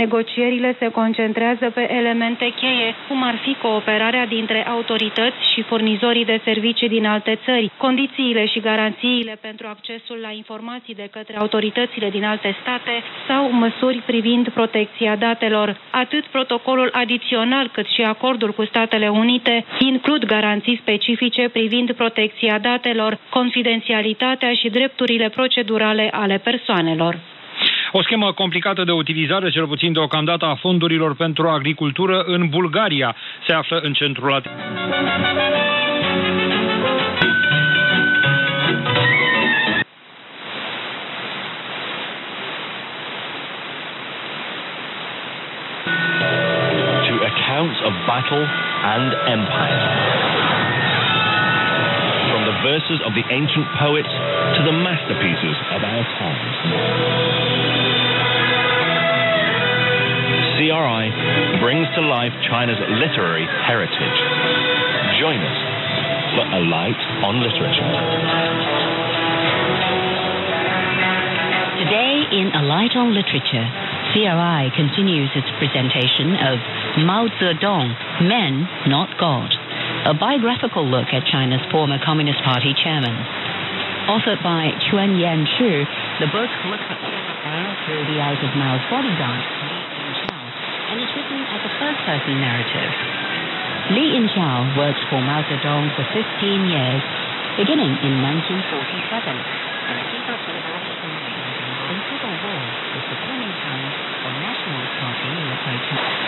Negocierile se concentrează pe elemente cheie, cum ar fi cooperarea dintre autorități și furnizorii de servicii din alte țări, condițiile și garanțiile pentru accesul la informații de către autoritățile din alte state sau măsuri privind protecția datelor. Atât protocolul adițional cât și acordul cu Statele Unite includ garanții specifice privind protecția datelor, confidențialitatea și drepturile procedurale ale persoanelor. O schemă complicată de utilizare, cel puțin deocamdată, a fondurilor pentru agricultură în Bulgaria se află în centrul atenției. Accounts of battle and empire. From the verses of the ancient poets to the masterpieces of our times. CRI brings to life China's literary heritage. Join us for A Light on Literature. Today in A Light on Literature, CRI continues its presentation of Mao Zedong, Men, Not God, a biographical look at China's former Communist Party chairman. Authored by Chuan Yanshi, the book looks at through the eyes of Mao's bodyguard, Li Yinqiao, and is written as a first-person narrative. Li Yinqiao worked for Mao Zedong for 15 years, beginning in 1947, and he got the in civil war was the turning time for Nationalist Party military council.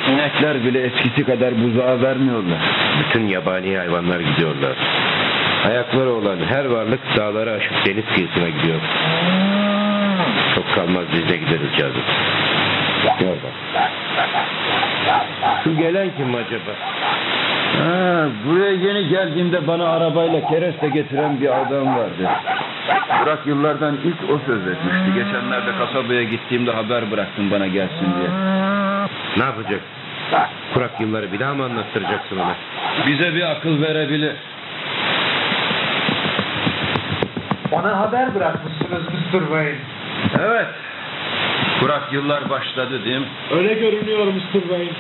İnekler bile eskisi kadar buzağa vermiyorlar. Bütün yabani hayvanlar gidiyorlar. Ayakları olan her varlık dağları aşıp deniz kıyısına gidiyor. Çok kalmaz biz de gideriz canım. Gör bak. Şu gelen kim acaba? Buraya yeni geldiğimde bana arabayla kereste getiren bir adam vardı. Burak yıllardan ilk o söz etmişti. Geçenlerde kasabaya gittiğimde haber bıraktım bana gelsin diye. Ne yapacak? Kurak yılları bir daha mı anlattıracaksın ona? Bize bir akıl verebilir. Bana haber bırakmışsınız Mr. Wayne. Evet. Kurak yıllar başladı değil mi? Öyle görünüyor Mr. Wayne.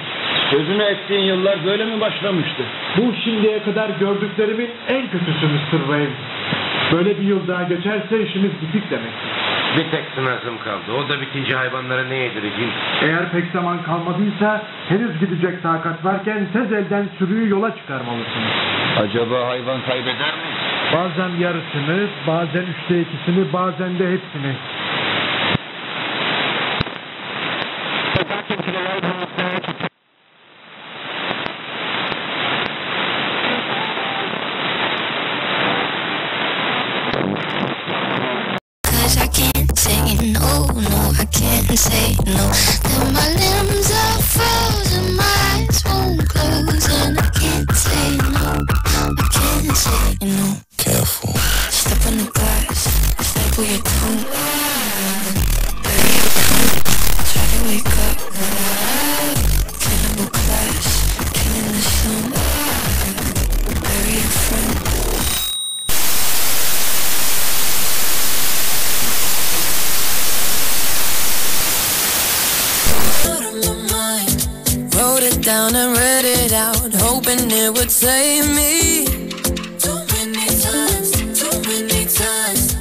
Sözünü ettiğin yıllar böyle mi başlamıştı? Bu şimdiye kadar gördüklerimin en kötüsü Mr. Wayne. Böyle bir yıl daha geçerse işimiz bitik demektir. Bir tek sınavım kaldı. O da bitince hayvanlara ne yedireceğim? Eğer pek zaman kalmadıysa henüz gidecek takat varken tez elden sürüyü yola çıkarmalısınız. Acaba hayvan kaybeder mi? Bazen yarısını, bazen 2/3'sini, bazen de hepsini. Say no, then my limbs are frozen, my eyes won't close, and I can't say no, I can't say no. Careful. Step on the glass, staple your tongue. Bury your tongue, try to wake up. Cannibal class, killing the sun. Bury your friend. Out of my mind. down and read it out, hoping it would save me. Too many times, too many times.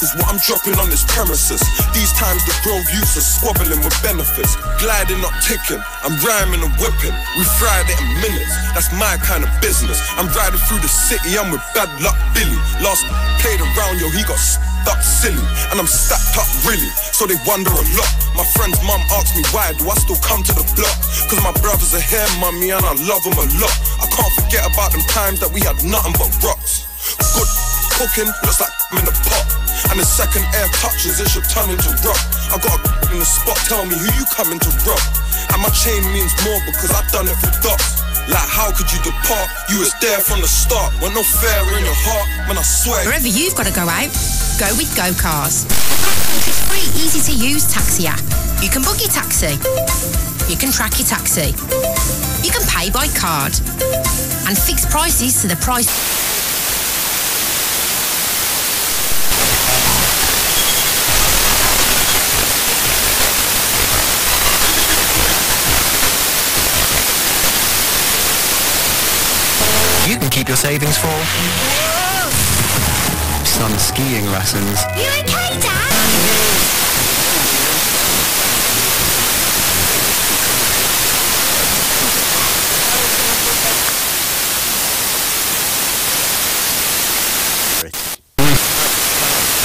is what I'm dropping on this premises. These times the Grove youths are squabbling with benefits. Gliding, not ticking, I'm rhyming and whipping. We fried it in minutes, that's my kind of business. I'm riding through the city, I'm with Bad Luck Billy. Last played around, yo, he got stuck silly. And I'm stacked up really, so they wonder a lot. My friend's mum asked me why do I still come to the block. Cause my brothers are here, mummy, and I love them a lot. I can't forget about them times that we had nothing but rocks. Good cooking, looks like I'm in the pot. And the second air touches, it should turn into rock. I got a in the spot, tell me who you coming to rob. And my chain means more because I've done it for dots. Like how could you depart? You was there from the start. When no fear in your heart, man, I swear. Wherever you've got to go out, go with Go Cars. It's a free, easy to use taxi app. You can book your taxi. You can track your taxi. You can pay by card. And fix prices to the price. You can keep your savings for some skiing lessons. You okay, Dad?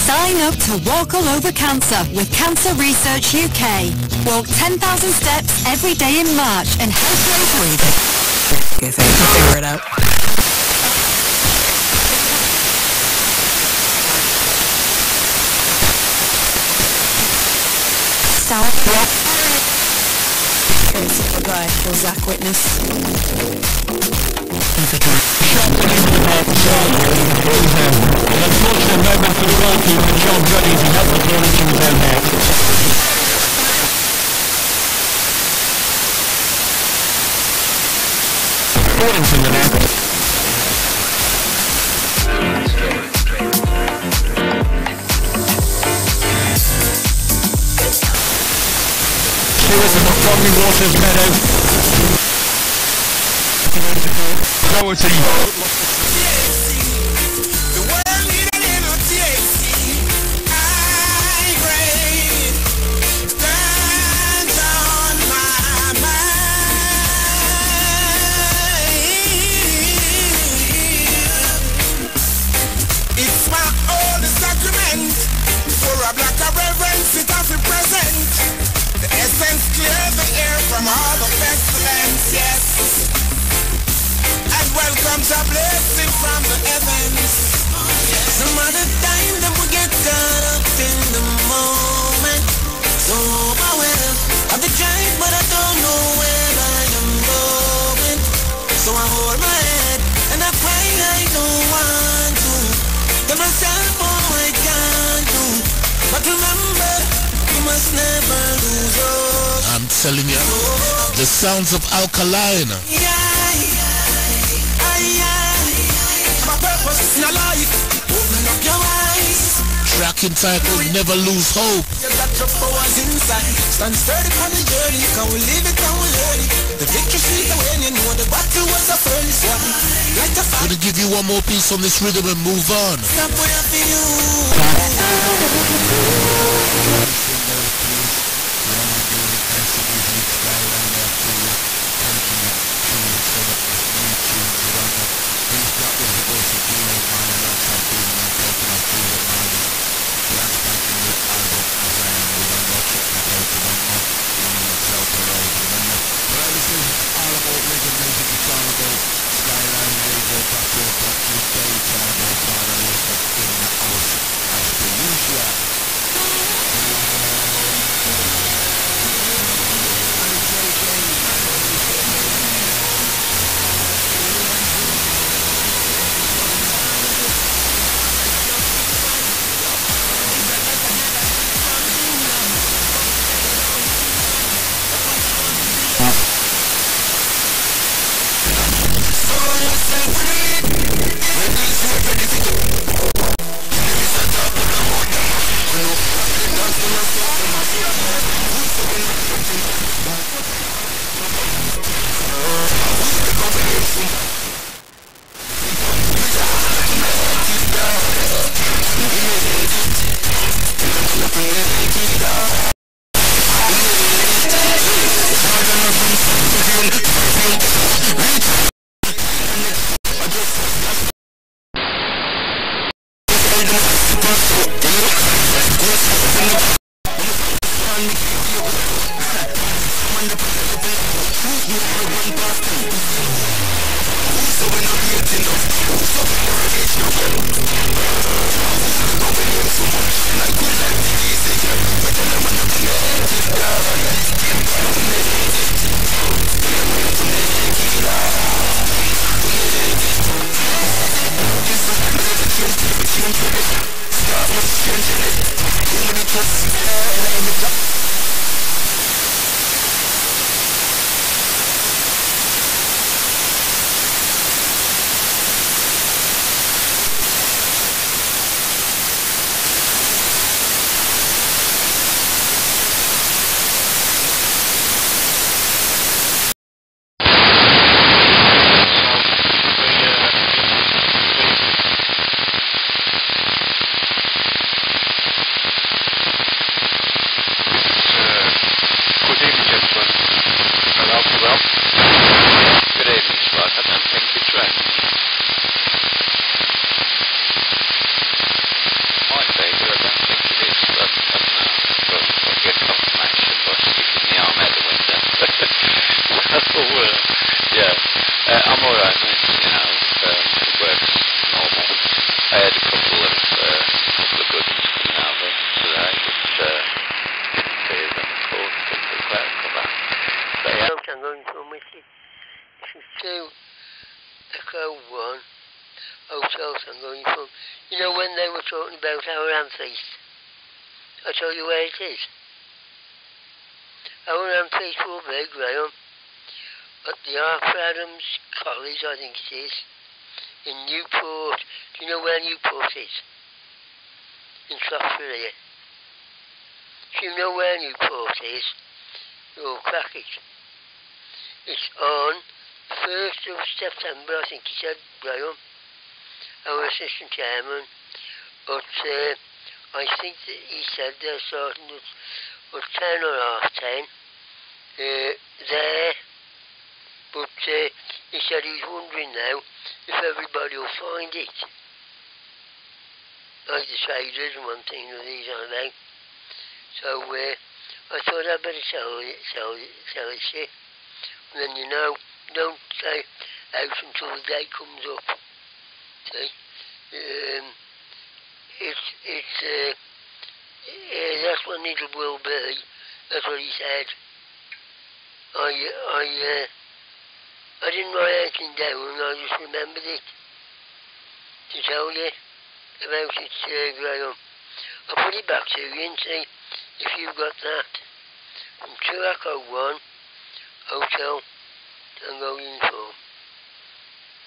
Sign up to Walk All Over Cancer with Cancer Research UK. Walk 10,000 steps every day in March and help raise breathing. Good thing to figure it out. Courtesy of a guy called Zach Witness. An unfortunate moment for the goalkeeper, John Ruddy, to help the ball into his own net. Ball into the net. Here is the Montgomery Waters meadow. It's my oldest sacrament. For a black reverence, it has to present. The essence clear the air from all the pestilence, yes. And welcomes a blessing from the heavens. Some other time that we get caught up in the moment. So overwhelmed of the drive, but I don't know where I am going. So I hold my head and I pray I don't want to. Tell myself, oh, I can't do. But remember, you must never lose yours. I'm telling you, the sounds of Alkaline. My purpose in your life, open up your eyes. Track entitled Never Lose Hope. You got your powers inside. Stand sturdy on the journey, can we live it and we learn it. The victory sweet when you know the battle was the furnace one. Like a fire. Gonna give you one more piece on this rhythm and move on. Stop where for you. I'll tell you where it is. Our place will be, Graham, at the Arthur Adams College, I think it is, in Newport. Do you know where Newport is? In Shropshire. If you know where Newport is, you'll crack it. It's on 1st of September, I think he said, Graham, our assistant chairman, but I think that he said they're starting at 10 or half 10 there, but he said he's wondering now if everybody will find it. Like the traders and one thing or these on about. So I thought I'd better tell it shit. And then don't stay out until the day comes up. See? That's when it will be. That's what he said. I didn't write anything down, I just remembered it to tell you about it, Graham. I'll put it back to you and see if you've got that. From 2 Echo 1 Hotel Tango Uniform.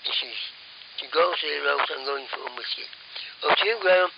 This is to Golf 0 Tango Uniform Whiskey. Up to you, Graham.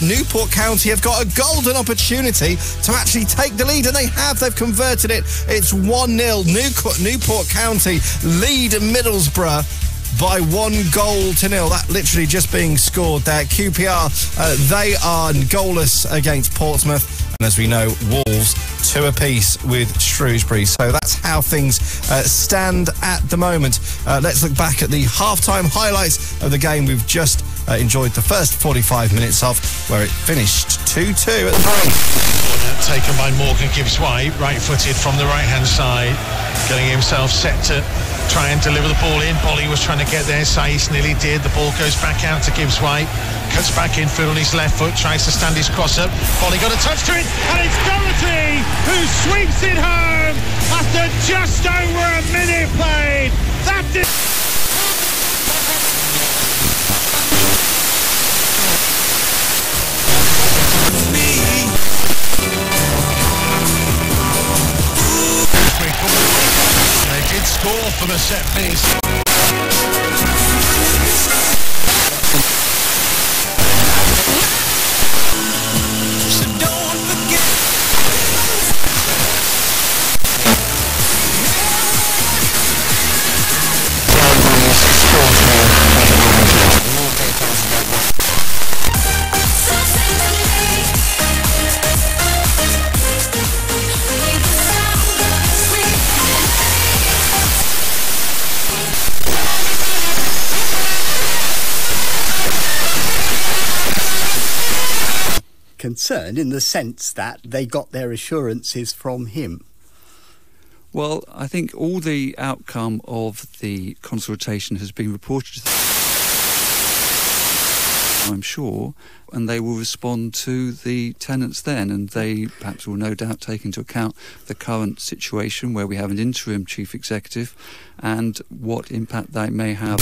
Newport County have got a golden opportunity to actually take the lead, and they have. They've converted it. It's 1-0. Newport County lead Middlesbrough by 1-0. That literally just being scored there. QPR, they are goalless against Portsmouth. And as we know, Wolves 2 apiece with Shrewsbury. So that's how things stand at the moment. Let's look back at the halftime highlights of the game we've just enjoyed the first 45 minutes of, where it finished 2-2 at the break. Taken by Morgan Gibbs-White, right-footed from the right-hand side, getting himself set to try and deliver the ball in. Bolly was trying to get there, Saiz nearly did. The ball goes back out to Gibbs-White, cuts back in foot on his left foot, tries to stand his cross up. Bolly got a touch to it, and it's Doherty who sweeps it home after just over a minute played. That did... set, please. Concerned in the sense that they got their assurances from him. Well, I think all the outcome of the consultation has been reported, I'm sure, and they will respond to the tenants then, and they perhaps will no doubt take into account the current situation where we have an interim chief executive and what impact that may have.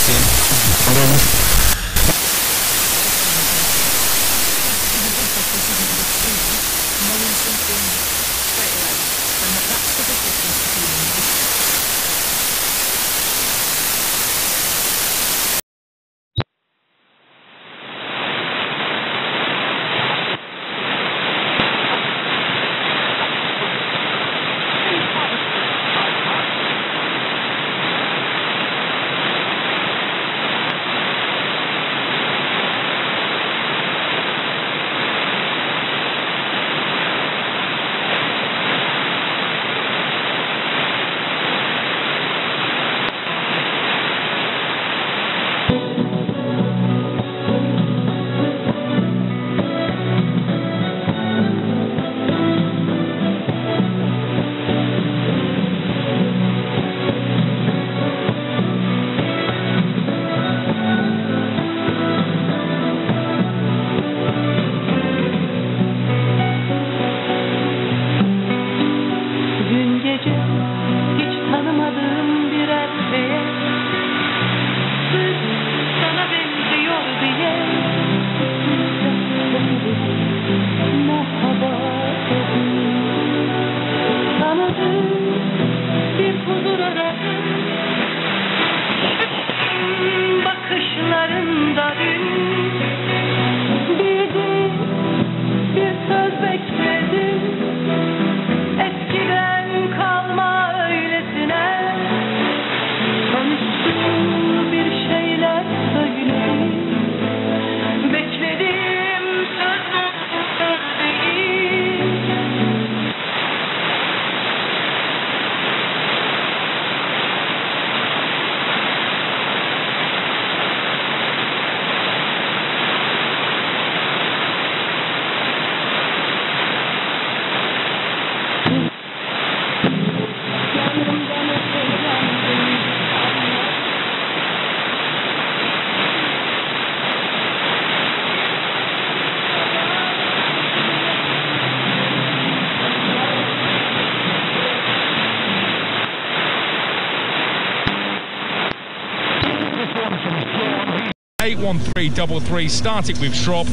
(81333), start it with Schropp.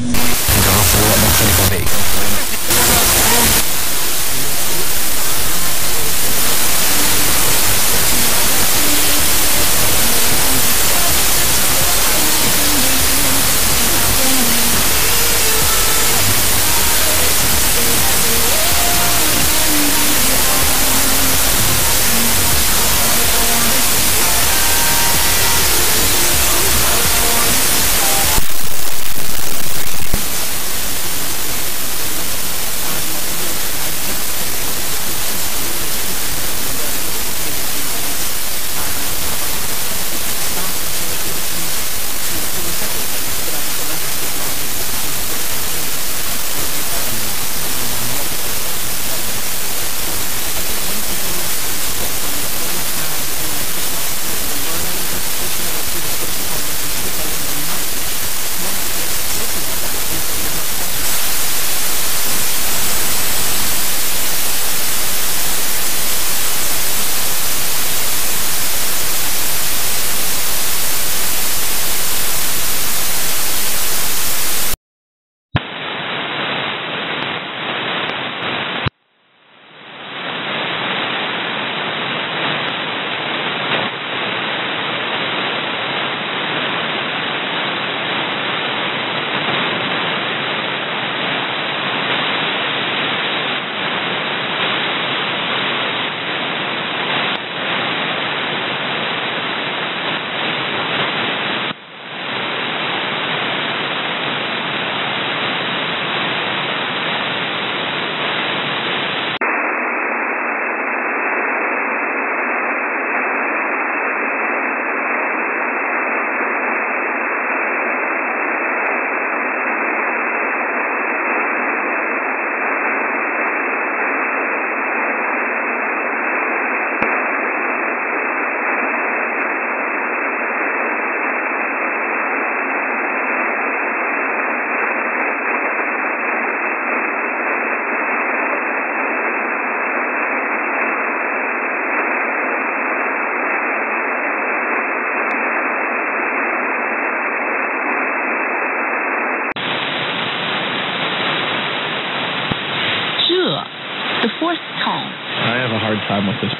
time with this.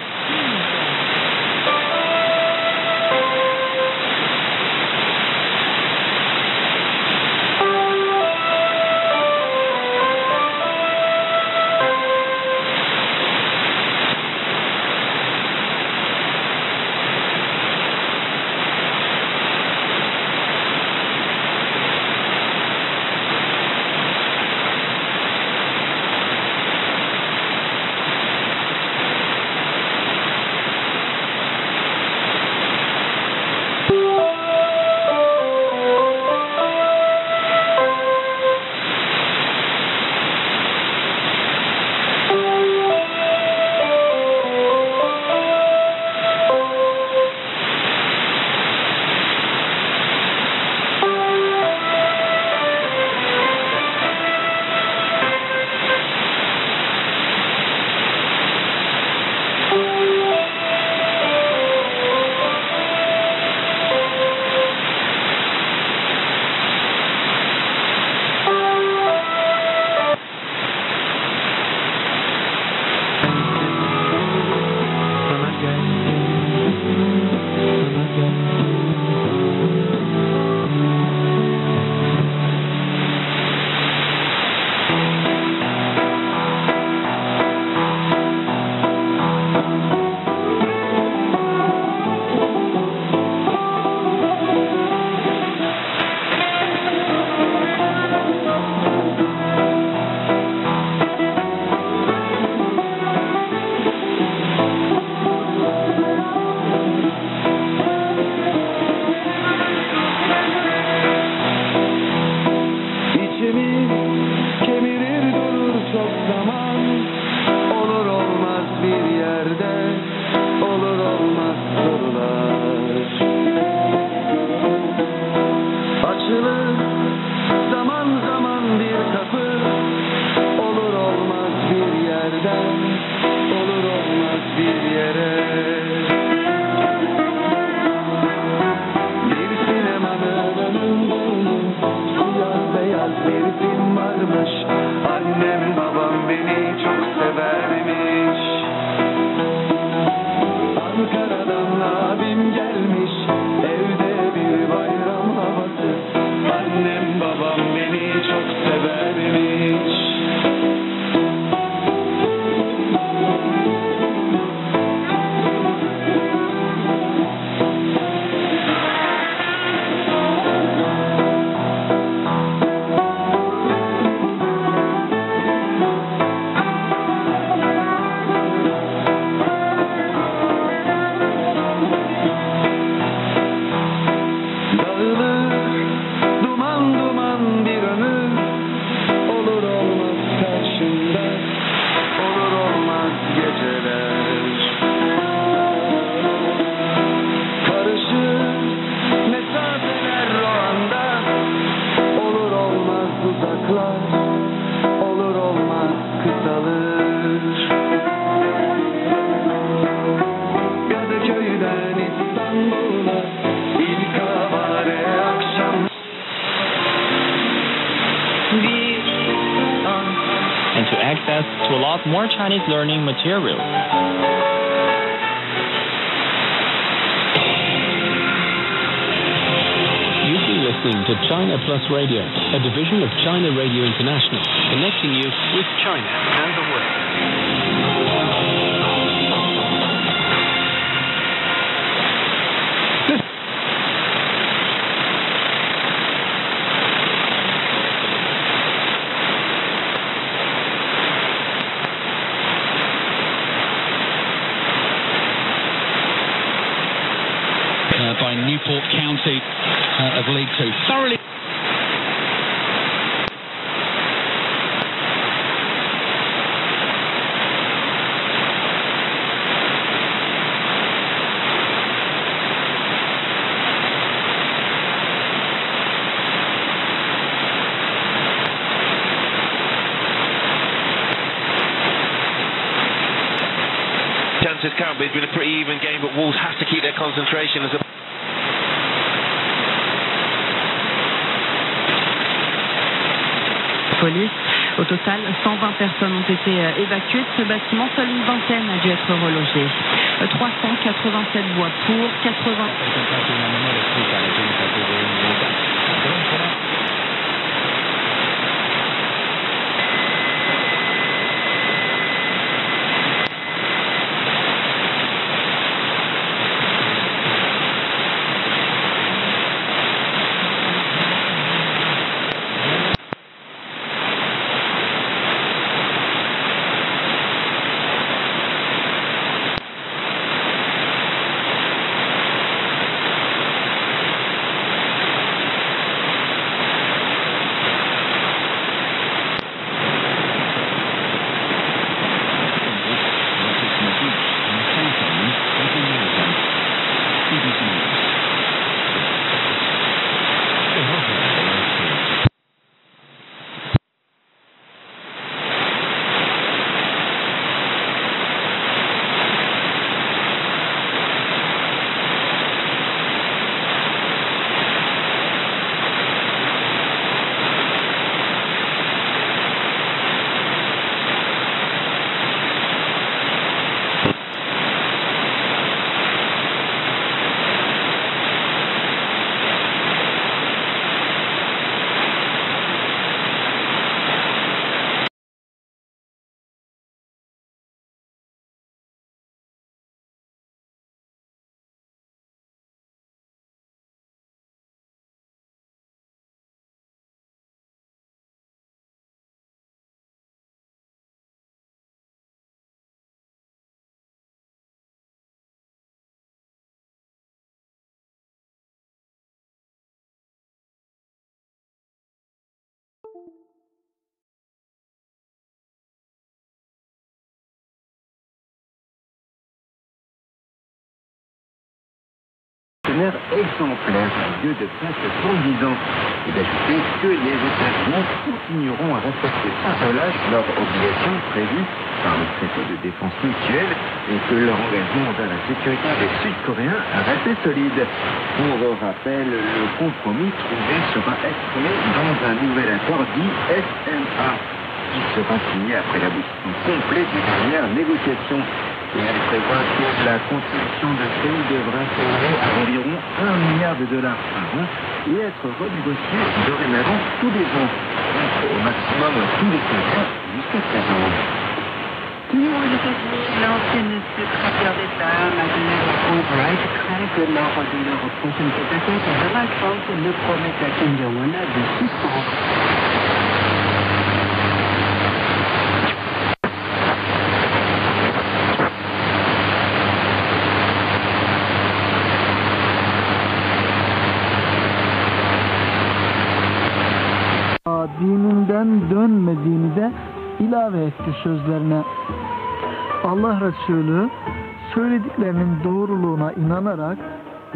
And to access to a lot more Chinese learning materials. You've been listening to China Plus Radio, a division of China Radio International, connecting you with China and the world. By Newport County of League Two. Thoroughly. Chances count, but it's been a pretty even game, but Wolves have to keep their concentration as a police Au total, 120 personnes ont été évacuées de ce bâtiment. Seule une vingtaine a dû être relogée. 387 voix pour, 80... exemplaire du lieu de presse conduisant et d'ajouter que les États-Unis continueront à respecter sans relâche leurs obligations prévues par le traité de défense mutuelle et que leur engagement envers la sécurité des Sud-Coréens reste solide. Pour rappel, le compromis trouvé sera exprimé dans un nouvel accord dit SMA, qui sera signé après l'aboutissement complet des dernières négociations. Et elle prévoit que la contribution de ce pays devra s'élever à environ $1 milliard par an et être renégociée dorénavant tous les ans, contre au maximum tous les 5 ans jusqu'à 13 ans. Aux États-Unis, l'ancienne secrétaire d'État, Madeleine Albright, craint que lors de leur prochaine attaque, Donald Trump ne promette à Kim Jong-un de suspendre. Dininden dönmediğini de ilave etti sözlerine. Allah Resulü söylediklerinin doğruluğuna inanarak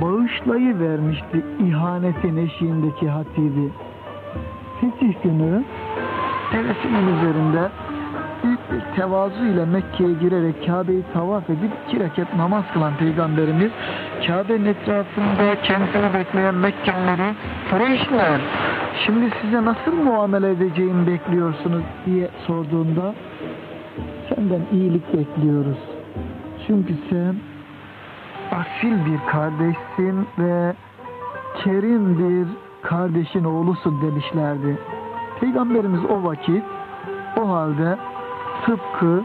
bağışlayıvermişti ihanetin eşiğindeki hatibi. Fetih günü devesinin üzerinde büyük bir tevazu ile Mekke'ye girerek Kabe'yi tavaf edip 2 rekat namaz kılan Peygamberimiz Kabe'nin etrafında kendini bekleyen Mekkelileri Kureyşler, şimdi size nasıl muamele edeceğimi bekliyorsunuz diye sorduğunda senden iyilik bekliyoruz. Çünkü sen asil bir kardeşsin ve kerim bir kardeşin oğlusun demişlerdi. Peygamberimiz o vakit o halde tıpkı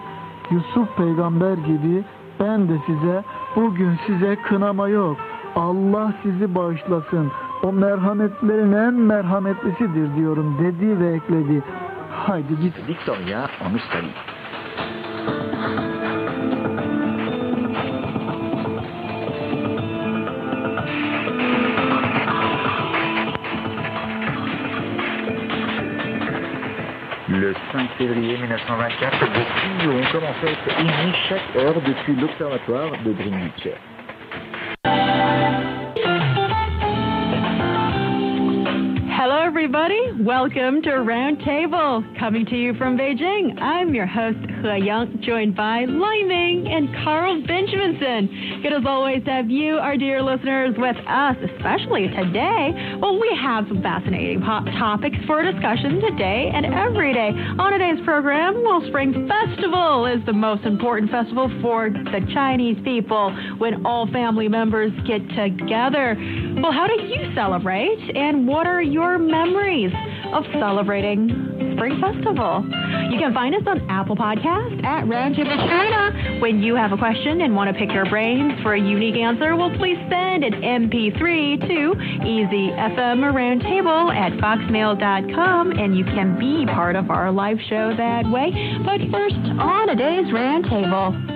Yusuf peygamber gibi ben de size bugün size kınama yok. Allah sizi bağışlasın. O merhametlerin en merhametlisidir diyorum dedi ve ekledi. Haydi git. Victoria en Australie. Le 5 février 1924, des tuyaux ont commencé à être émis chaque heure depuis l'observatoire de Greenwich. Hello everybody. Welcome to Roundtable, coming to you from Beijing. I'm your host, He Yang, joined by Lai Ming and Carl Benjaminson. Good as always to have you, our dear listeners, with us, especially today. Well, we have some fascinating topics for discussion today and every day. On today's program, well, Spring Festival is the most important festival for the Chinese people when all family members get together. Well, how do you celebrate, and what are your memories of celebrating Spring Festival? You can find us on Apple Podcast at Roundtable China. When you have a question and want to pick your brains for a unique answer, well, please send an MP3 to Easy FM Roundtable at foxmail.com, and you can be part of our live show that way. But first, on today's Roundtable,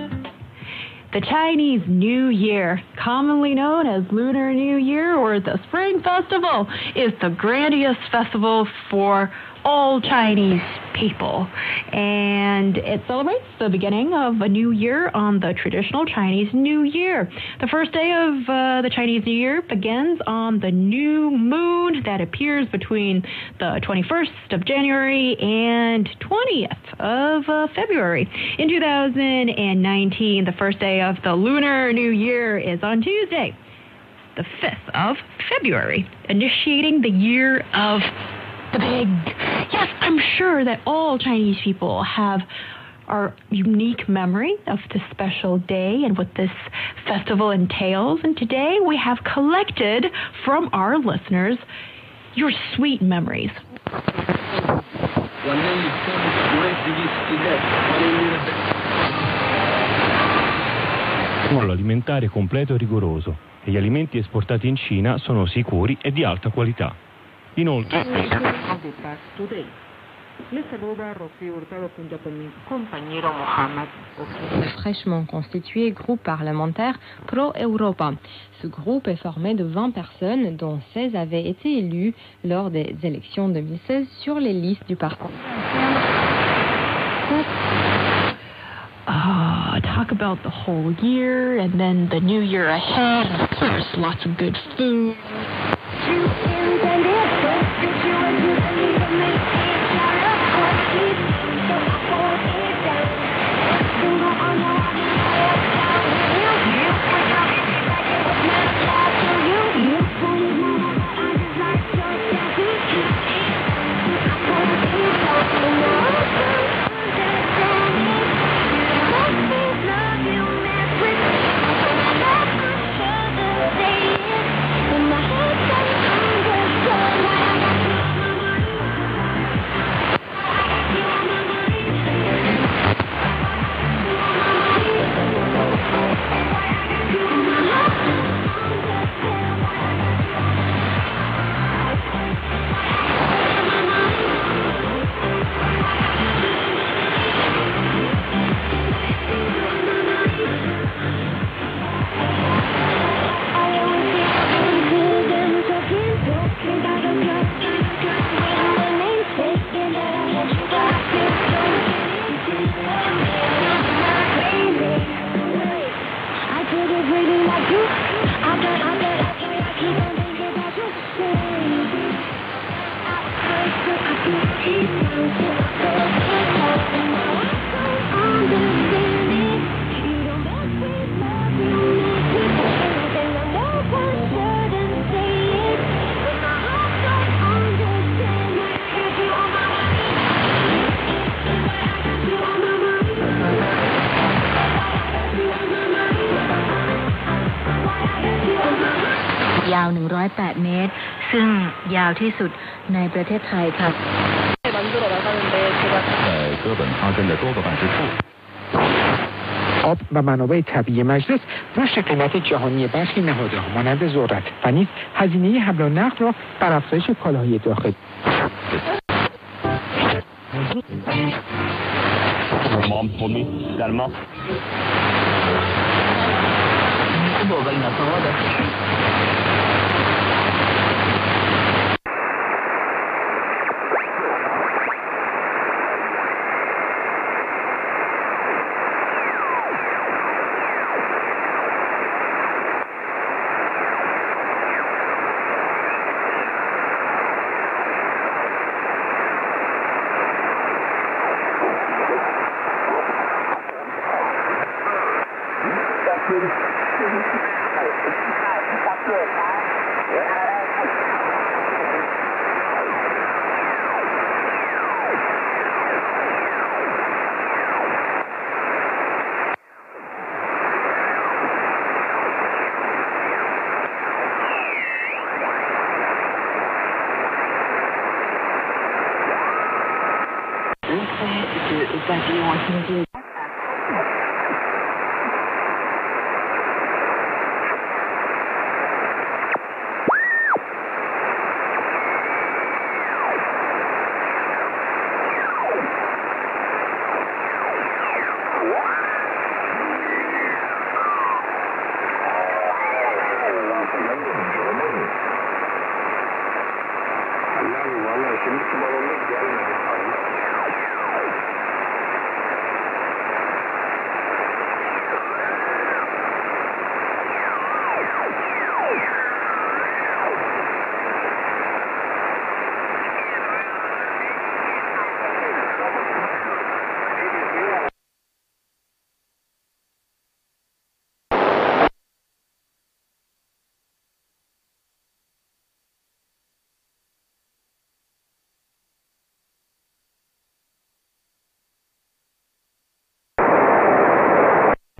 the Chinese New Year, commonly known as Lunar New Year or the Spring Festival, is the grandest festival for all Chinese people. And it celebrates the beginning of a new year on the traditional Chinese New Year. The first day of the Chinese New Year begins on the new moon that appears between the 21st of January and 20th of February. In 2019, the first day of the Lunar New Year is on Tuesday, the 5th of February, initiating the year of the pig. Yes, I'm sure that all Chinese people have our unique memory of this special day and what this festival entails. And today we have collected from our listeners your sweet memories. Controllo alimentare completo e rigoroso e gli alimenti esportati in Cina sono sicuri e di alta qualità. Inoltre, Le fraîchement constitué groupe parlementaire pro-Europa. Ce groupe est formé de 20 personnes, dont 16 avaient été élues lors des élections 2016 sur les listes du parti. Talk about the whole year and then the new year ahead. Of course, lots of good food.ยาว 108 เมตร ซึ่งยาวที่สุดในประเทศไทยค่ะ 哥本哈根的多个办事处 آب و منابع طبیعی مجلس رشد قیمت جهانی برخی نهادها مانند ذرت و نیز هزینه حمل و نقل را بر افزایش کالاهای داخلی. What do you want me to do?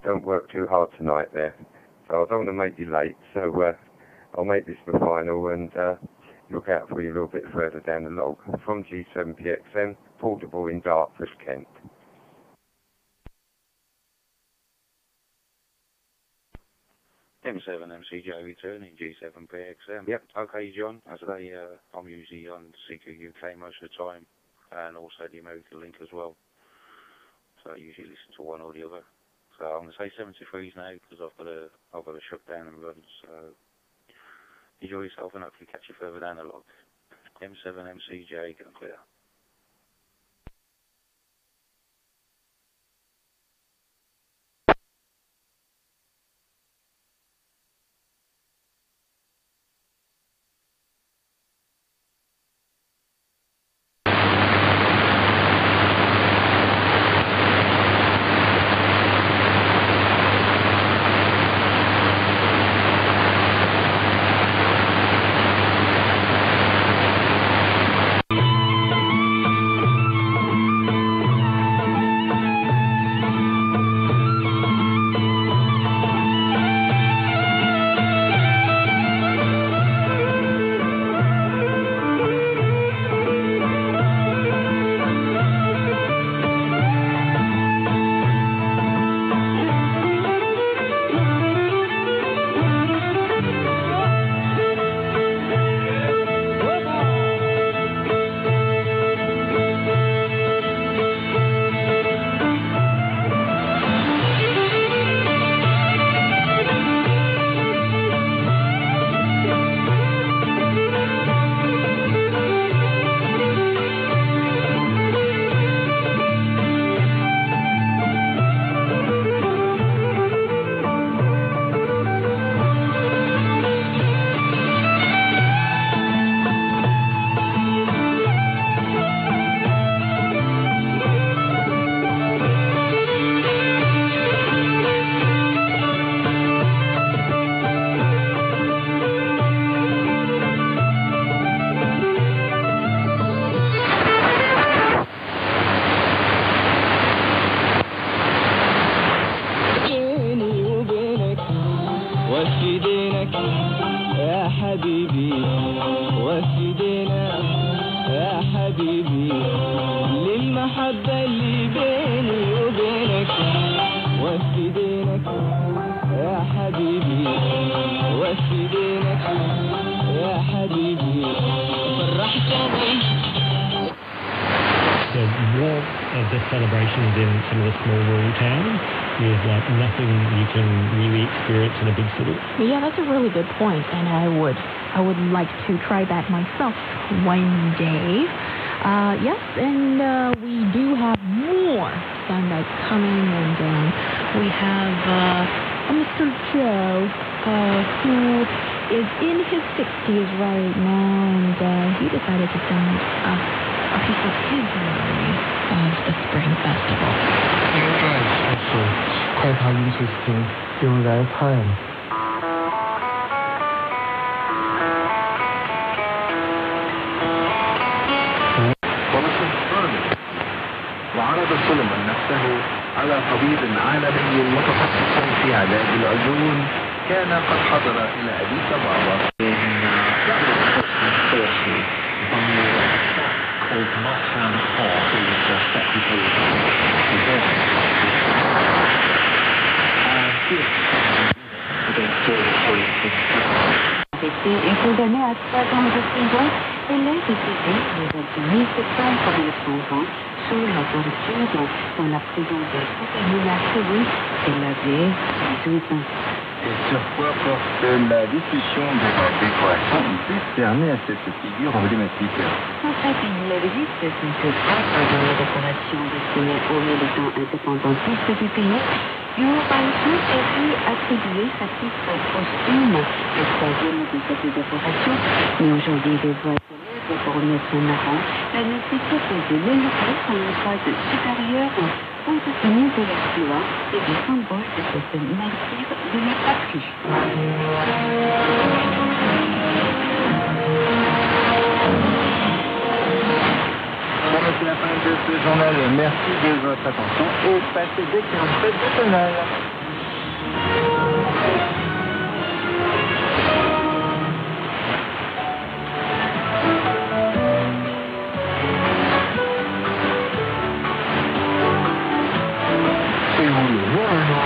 Don't work too hard tonight there, so I don't want to make you late, so I'll make this the final and look out for you a little bit further down the log. From G7PXM, portable in Dartford, Kent. M7MCJ returning G7PXM. Yep, okay John, as I say, I'm usually on CQ UK most of the time, and also the American link as well, so I usually listen to one or the other. So I'm going to say 73s now because I've got to shut down and run. So enjoy yourself and hopefully catch you further down the log. M7MCJ, go clear. Celebrations in some of the small rural towns is like nothing you can really experience in a big city. Yeah, that's a really good point, and I would like to try that myself one day. Yes, and we do have more soundbites coming, and we have Mr. Joe, who is in his 60s right now, and he decided to send a piece of his memory of the Spring Festival. 快爬1次星用来看 وعرض سوليمان نفسه على طبيب عالمي متخصص في علاج العيون كان قد حضر إلى أديس أبابا called Nottingham Hall, who was Secretary Et condamné à 3 ans de prison, elle est décédée le 28 septembre 1920 sous la torture dans la prison de Saint-Émile à Séoul. Elle avait 18 ans. Et sur quoi porte la discussion de la décoration décernée à cette figure emblématique? En fait, il existe une grâce dans la décoration destinée aux militants indépendantistes du pays. L'héroïsme est vu attribuer à titre posthume le 3e de cette décoration, mais aujourd'hui des voix célèbres pour mettre en avant la nécessité de l'élever en un grade supérieur compte tenu de l'exploit et du symbole de cette martyre de la patrie. Bon, c'est la fin de ce journal. Merci de votre attention et passez d'excellentes fêtes d'automnal. Et vous le voilà.